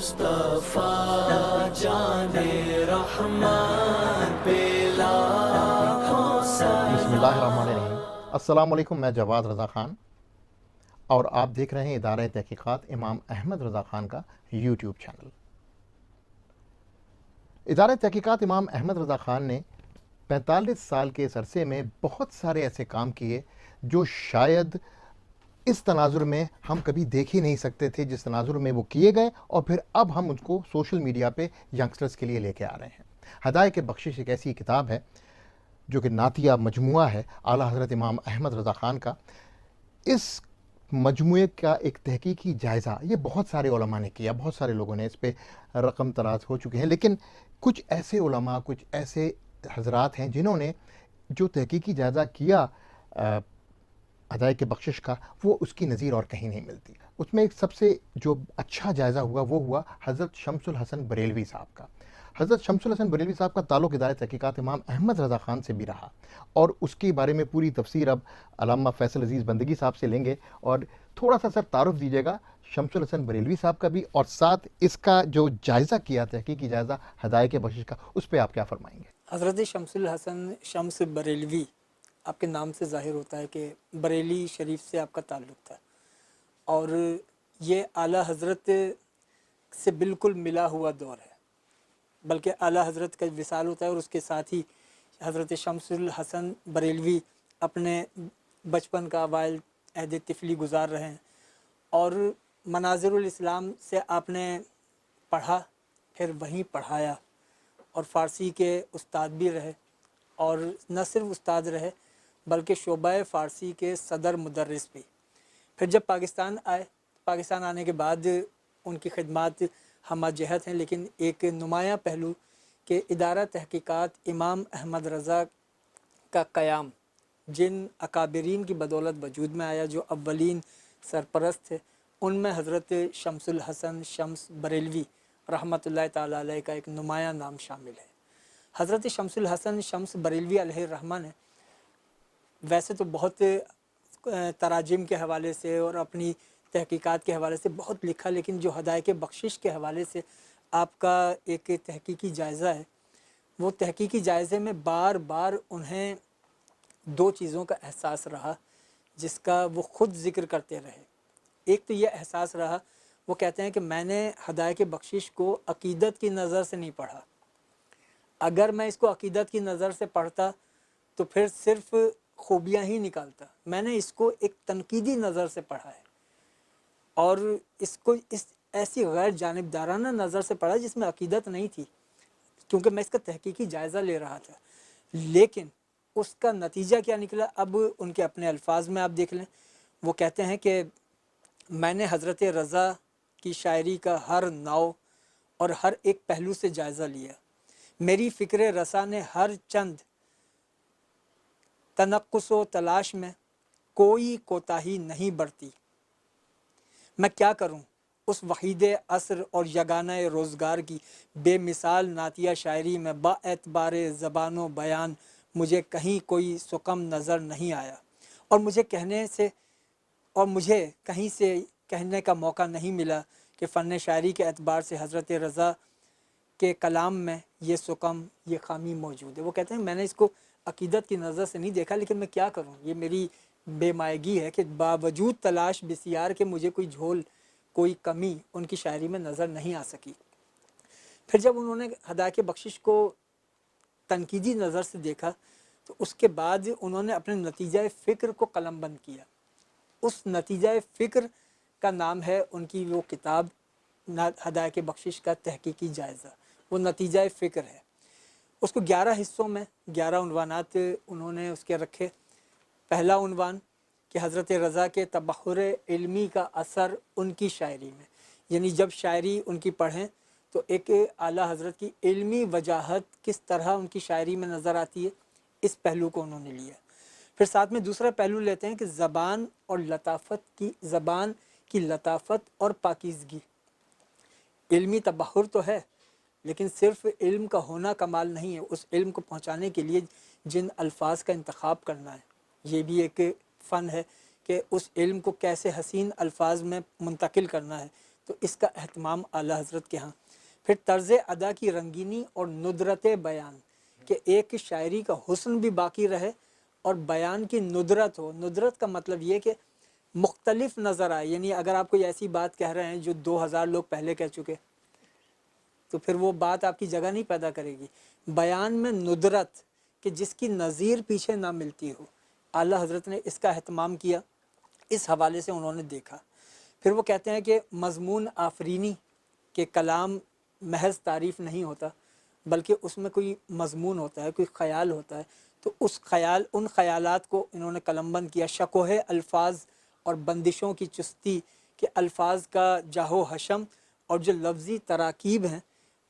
مصطفیٰ جان رحمان پہ لاکھوں سلام۔ بسم اللہ الرحمن الرحیم۔ السلام علیکم، میں جواد رضا خان اور آپ دیکھ رہے ہیں ادارہ تحقیقات امام احمد رضا خان کا یوٹیوب چینل۔ ادارہ تحقیقات امام احمد رضا خان نے 45 سال کے اس عرصے میں بہت سارے ایسے کام کیے جو شاید اس تناظر میں ہم کبھی دیکھ ہی نہیں سکتے تھے، جس تناظر میں وہ کیے گئے، اور پھر اب ہم ان کو سوشل میڈیا پہ ینگسٹرز کے لیے لے کے آ رہے ہیں۔ ہدایت بخشش ایک ایسی کتاب ہے جو کہ نعتیہ مجموعہ ہے اعلیٰ حضرت امام احمد رضا خان کا۔ اس مجموعے کا ایک تحقیقی جائزہ یہ بہت سارے علماء نے کیا، بہت سارے لوگوں نے اس پہ رقم تراز ہو چکے ہیں، لیکن کچھ ایسے علماء، کچھ ایسے حضرات ہیں جنہوں نے جو تحقیقی جائزہ کیا ہدایت بخشش کا، وہ اس کی نظیر اور کہیں نہیں ملتی۔ اس میں ایک سب سے جو اچھا جائزہ ہوا وہ ہوا حضرت شمس الحسن بریلوی صاحب کا۔ حضرت شمس الحسن بریلوی صاحب کا تعلق ادارہ تحقیقات امام احمد رضا خان سے بھی رہا، اور اس کے بارے میں پوری تفسیر اب علامہ فیصل عزیز بندگی صاحب سے لیں گے۔ اور تھوڑا سا سر تعارف دیجیے گا شمس الحسن بریلوی صاحب کا بھی، اور ساتھ اس کا جو جائزہ کیا تحقیقی جائزہ ہدایت بخشش کا، اس پہ آپ کیا فرمائیں گے؟ حضرت شمس الحسن شمس بریلوی، آپ کے نام سے ظاہر ہوتا ہے کہ بریلی شریف سے آپ کا تعلق تھا، اور یہ اعلیٰ حضرت سے بالکل ملا ہوا دور ہے، بلکہ اعلیٰ حضرت کا وصال ہوتا ہے اور اس کے ساتھ ہی حضرت شمس الحسن بریلوی اپنے بچپن کا اوائل عہد طفلی گزار رہے ہیں، اور مناظر الاسلام سے آپ نے پڑھا، پھر وہیں پڑھایا، اور فارسی کے استاد بھی رہے، اور نہ صرف استاد رہے بلکہ شعبہ فارسی کے صدر مدرس بھی۔ پھر جب پاکستان آئے، پاکستان آنے کے بعد ان کی خدمات ہمہ جہت ہیں، لیکن ایک نمایاں پہلو کہ ادارہ تحقیقات امام احمد رضا کا قیام جن اکابرین کی بدولت وجود میں آیا، جو اولین سرپرست تھے، ان میں حضرت شمس الحسن شمس بریلوی رحمۃ اللہ تعالیٰ علیہ کا ایک نمایاں نام شامل ہے۔ حضرت شمس الحسن شمس بریلوی علیہ الرحمہ نے ویسے تو بہت تراجم کے حوالے سے اور اپنی تحقیقات کے حوالے سے بہت لکھا، لیکن جو ہدایت بخشش کے حوالے سے آپ کا ایک تحقیقی جائزہ ہے، وہ تحقیقی جائزے میں بار بار انہیں دو چیزوں کا احساس رہا جس کا وہ خود ذکر کرتے رہے۔ ایک تو یہ احساس رہا، وہ کہتے ہیں کہ میں نے ہدایت بخشش کو عقیدت کی نظر سے نہیں پڑھا، اگر میں اس کو عقیدت کی نظر سے پڑھتا تو پھر صرف خوبیاں ہی نکالتا، میں نے اس کو ایک تنقیدی نظر سے پڑھا ہے، اور اس کو اس ایسی غیر جانبدارانہ نظر سے پڑھا جس میں عقیدت نہیں تھی، کیونکہ میں اس کا تحقیقی جائزہ لے رہا تھا۔ لیکن اس کا نتیجہ کیا نکلا، اب ان کے اپنے الفاظ میں آپ دیکھ لیں۔ وہ کہتے ہیں کہ میں نے حضرت رضا کی شاعری کا ہر ناؤ اور ہر ایک پہلو سے جائزہ لیا، میری فکر رسا نے ہر چند تنقص و تلاش میں کوئی کوتاہی نہیں برتی، میں کیا کروں اس وحید عصر اور یگانہ روزگار کی بے مثال نعتیہ شاعری میں با اعتبار زبان و بیان مجھے کہیں کوئی سقم نظر نہیں آیا، اور مجھے کہیں سے کہنے کا موقع نہیں ملا کہ فن شاعری کے اعتبار سے حضرت رضا کے کلام میں یہ سقم، یہ خامی موجود ہے۔ وہ کہتے ہیں میں نے اس کو عقیدت کی نظر سے نہیں دیکھا، لیکن میں کیا کروں، یہ میری بے مائگی ہے کہ باوجود تلاش بسیار کے مجھے کوئی جھول، کوئی کمی ان کی شاعری میں نظر نہیں آ سکی۔ پھر جب انہوں نے ہدایت بخشش کو تنقیدی نظر سے دیکھا تو اس کے بعد انہوں نے اپنے نتیجہ فکر کو قلم بند کیا۔ اس نتیجہ فکر کا نام ہے ان کی وہ کتاب ہدایت بخشش کا تحقیقی جائزہ، وہ نتیجہ فکر ہے۔ اس کو 11 حصوں میں 11 عنوانات انہوں نے اس کے رکھے۔ پہلا عنوان کہ حضرت رضا کے تبحر علمی کا اثر ان کی شاعری میں، یعنی جب شاعری ان کی پڑھیں تو ایک اعلیٰ حضرت کی علمی وجاہت کس طرح ان کی شاعری میں نظر آتی ہے، اس پہلو کو انہوں نے لیا۔ پھر ساتھ میں دوسرا پہلو لیتے ہیں کہ زبان کی لطافت اور پاکیزگی۔ علمی تبحر تو ہے، لیکن صرف علم کا ہونا کمال نہیں ہے، اس علم کو پہنچانے کے لیے جن الفاظ کا انتخاب کرنا ہے، یہ بھی ایک فن ہے کہ اس علم کو کیسے حسین الفاظ میں منتقل کرنا ہے۔ تو اس کا اہتمام اعلیٰ حضرت کے ہاں۔ پھر طرز ادا کی رنگینی اور ندرت بیان، کہ ایک شاعری کا حسن بھی باقی رہے اور بیان کی ندرت ہو۔ ندرت کا مطلب یہ کہ مختلف نظر آئے، یعنی اگر آپ کوئی ایسی بات کہہ رہے ہیں جو 2000 لوگ پہلے کہہ چکے تو پھر وہ بات آپ کی جگہ نہیں پیدا کرے گی۔ بیان میں ندرت، کہ جس کی نظیر پیچھے نہ ملتی ہو، اعلیٰ حضرت نے اس کا اہتمام کیا، اس حوالے سے انہوں نے دیکھا۔ پھر وہ کہتے ہیں کہ مضمون آفرینی، کہ کلام محض تعریف نہیں ہوتا بلکہ اس میں کوئی مضمون ہوتا ہے، کوئی خیال ہوتا ہے، تو ان خیالات کو انہوں نے قلم بند کیا۔ شکوہ الفاظ اور بندشوں کی چستی، کہ الفاظ کا جاہ و حشم اور جو لفظی تراکیب ہیں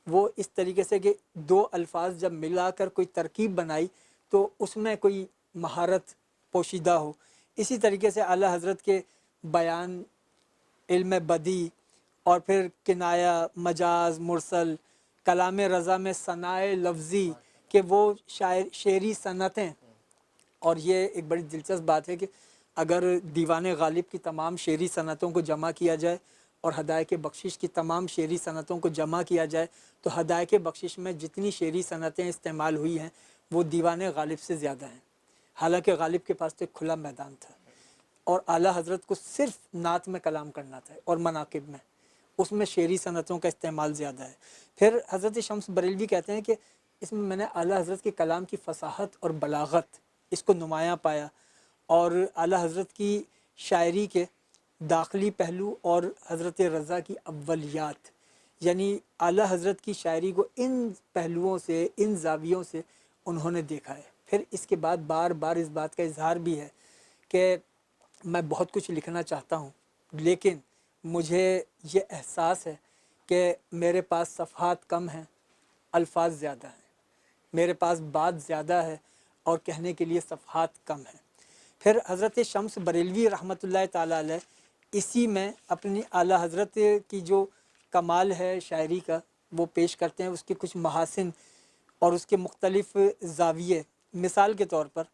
وہ اس طریقے سے کہ دو الفاظ جب ملا کر کوئی ترکیب بنائی تو اس میں کوئی مہارت پوشیدہ ہو۔ اسی طریقے سے اعلیٰ حضرت کے بیان، علم بدی اور پھر کنایہ، مجاز، مرسل، کلام رضا میں ثنائے لفظی، کہ وہ شعری صنعتیں، اور یہ ایک بڑی دلچسپ بات ہے کہ اگر دیوان غالب کی تمام شعری صنعتوں کو جمع کیا جائے اور ہدایت بخشش کی تمام شعری صنعتوں کو جمع کیا جائے تو ہدایت بخشش میں جتنی شعری صنعتیں استعمال ہوئی ہیں وہ دیوان غالب سے زیادہ ہیں، حالانکہ غالب کے پاس تو ایک کھلا میدان تھا، اور اعلیٰ حضرت کو صرف نعت میں کلام کرنا تھا اور مناقب میں، اس میں شعری صنعتوں کا استعمال زیادہ ہے۔ پھر حضرت شمس بریلوی کہتے ہیں کہ اس میں نے اعلیٰ حضرت کے کلام کی فصاحت اور بلاغت اس کو نمایاں پایا، اور اعلیٰ حضرت کی شاعری کے داخلی پہلو اور حضرت رضا کی اولیات، یعنی اعلیٰ حضرت کی شاعری کو ان پہلوؤں سے، ان زاویوں سے انہوں نے دیکھا ہے۔ پھر اس کے بعد بار بار اس بات کا اظہار بھی ہے کہ میں بہت کچھ لکھنا چاہتا ہوں لیکن مجھے یہ احساس ہے کہ میرے پاس صفحات کم ہیں، الفاظ زیادہ ہیں، میرے پاس بات زیادہ ہے اور کہنے کے لیے صفحات کم ہیں۔ پھر حضرت شمس بریلوی رحمۃ اللہ تعالیٰ علیہ اسی میں اپنی اعلیٰ حضرت کی جو کمال ہے شاعری کا وہ پیش کرتے ہیں، اس کے کچھ محاسن اور اس کے مختلف زاویے۔ مثال کے طور پر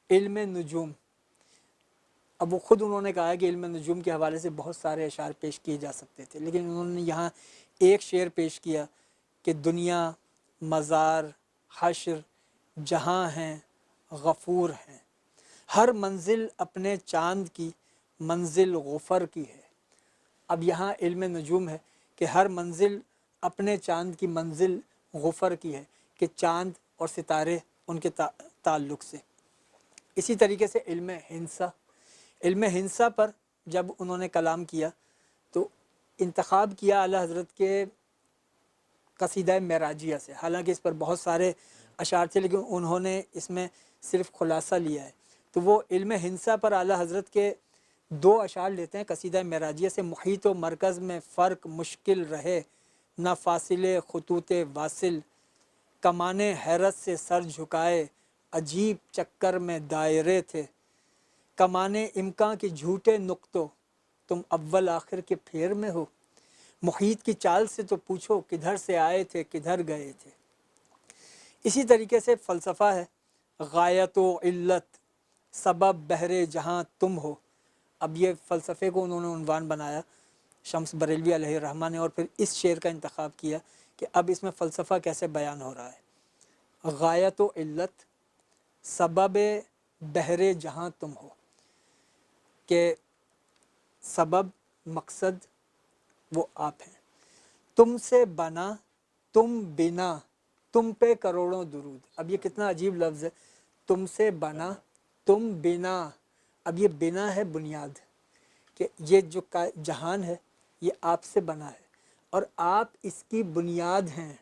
علم نجوم، اب وہ خود انہوں نے کہا ہے کہ علم نجوم کے حوالے سے بہت سارے اشعار پیش کیے جا سکتے تھے، لیکن انہوں نے یہاں ایک شعر پیش کیا کہ دنیا، مزار، حشر، جہاں ہیں، غفور ہیں، ہر منزل اپنے چاند کی منزل غفر کی ہے۔ اب یہاں علم نجوم ہے کہ ہر منزل اپنے چاند کی منزل غفر کی ہے، کہ چاند اور ستارے ان کے تعلق سے۔ اسی طریقے سے علم ہندسہ پر جب انہوں نے کلام کیا تو انتخاب کیا اعلیٰ حضرت کے قصیدہ معراجیہ سے، حالانکہ اس پر بہت سارے اشعار تھے لیکن انہوں نے اس میں صرف خلاصہ لیا ہے۔ تو وہ علم ہندسہ پر اعلیٰ حضرت کے دو اشعار لیتے ہیں قصیدہ معراجیہ سے: محیط و مرکز میں فرق مشکل رہے، نہ فاصلے خطوط واصل، کمان حیرت سے سر جھکائے، عجیب چکر میں دائرے تھے، کمان امکان کے جھوٹے نقطوں، تم اول آخر کے پھیر میں ہو، محیط کی چال سے تو پوچھو کدھر سے آئے تھے کدھر گئے تھے۔ اسی طریقے سے فلسفہ ہے: غایت و علت، سبب بحر جہاں تم ہو۔ اب یہ فلسفے کو انہوں نے عنوان بنایا شمس بریلوی علیہ الرحمہ نے، اور پھر اس شعر کا انتخاب کیا کہ اب اس میں فلسفہ کیسے بیان ہو رہا ہے۔ غایت و علت، سبب بحر جہاں تم ہو، کہ سبب، مقصد وہ آپ ہیں، تم سے بنا، تم بنا، تم پہ کروڑوں درود۔ اب یہ کتنا عجیب لفظ ہے، تم سے بنا، تم بنا۔ اب یہ بنا ہے بنیاد، کہ یہ جو جہان ہے یہ آپ سے بنا ہے اور آپ اس کی بنیاد ہیں۔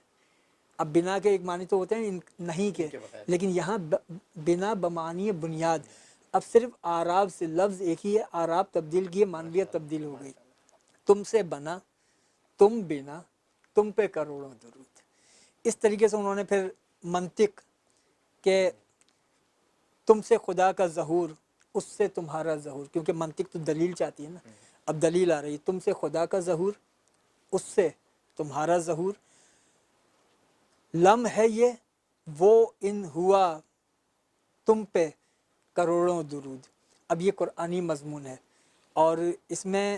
اب بنا کے ایک معنی تو ہوتے ہیں نہیں کے، لیکن یہاں بنا بمعنی بنیاد۔ اب صرف آراب سے، لفظ ایک ہی ہے، آراب تبدیل کیے، معنویت تبدیل ہو گئی۔ تم سے بنا، تم بنا، تم پہ کروڑوں درود۔ اس طریقے سے انہوں نے پھر منطق کہ تم سے خدا کا ظہور، اس سے تمہارا ظہور، کیونکہ منطق تو دلیل چاہتی ہے نا، اب دلیل آ رہی، تم سے خدا کا ظہور، اس سے تمہارا ظہور، لم ہے یہ وہ ان ہوا، تم پہ کروڑوں درود۔ اب یہ قرآنی مضمون ہے اور اس میں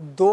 2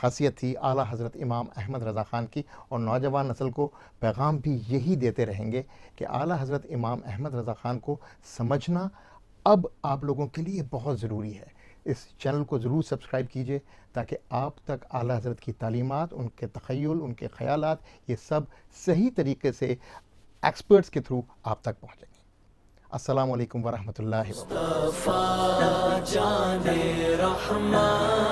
خاصیت تھی اعلیٰ حضرت امام احمد رضا خان کی، اور نوجوان نسل کو پیغام بھی یہی دیتے رہیں گے کہ اعلیٰ حضرت امام احمد رضا خان کو سمجھنا اب آپ لوگوں کے لیے بہت ضروری ہے۔ اس چینل کو ضرور سبسکرائب کیجئے تاکہ آپ تک اعلیٰ حضرت کی تعلیمات، ان کے تخیل، ان کے خیالات، یہ سب صحیح طریقے سے ایکسپرٹس کے تھرو آپ تک پہنچیں گے۔ السلام علیکم ورحمۃ اللہ وبرکاتہ۔ مصطفیٰ جان رحمان